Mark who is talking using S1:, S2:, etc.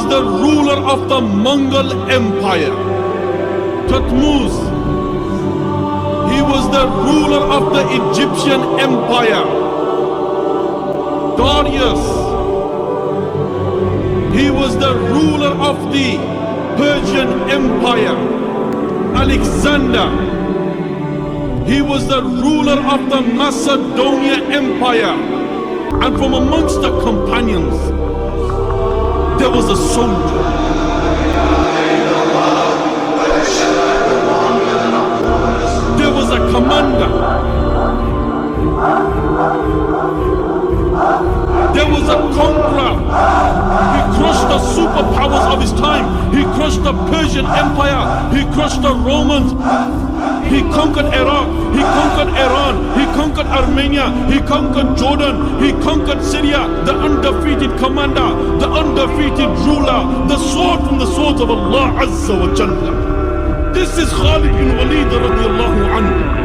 S1: was the ruler of the Mongol Empire. Thutmose, he was the ruler of the Egyptian Empire. Darius, he was the ruler of the Persian Empire. Alexander, he was the ruler of the Macedonia Empire. And from amongst the companions, there was a soldier. There was a commander. There was a conqueror. He crushed the superpowers of his time. He crushed the Persian Empire. He crushed the Romans. He conquered Iraq. He conquered Iran. He conquered Armenia. He conquered Jordan. He conquered Syria. The undefeated commander. The undefeated ruler. The sword from the swords of Allah Azza wa Jalla. This is Khalid Ibn Waleed radiallahu anhu.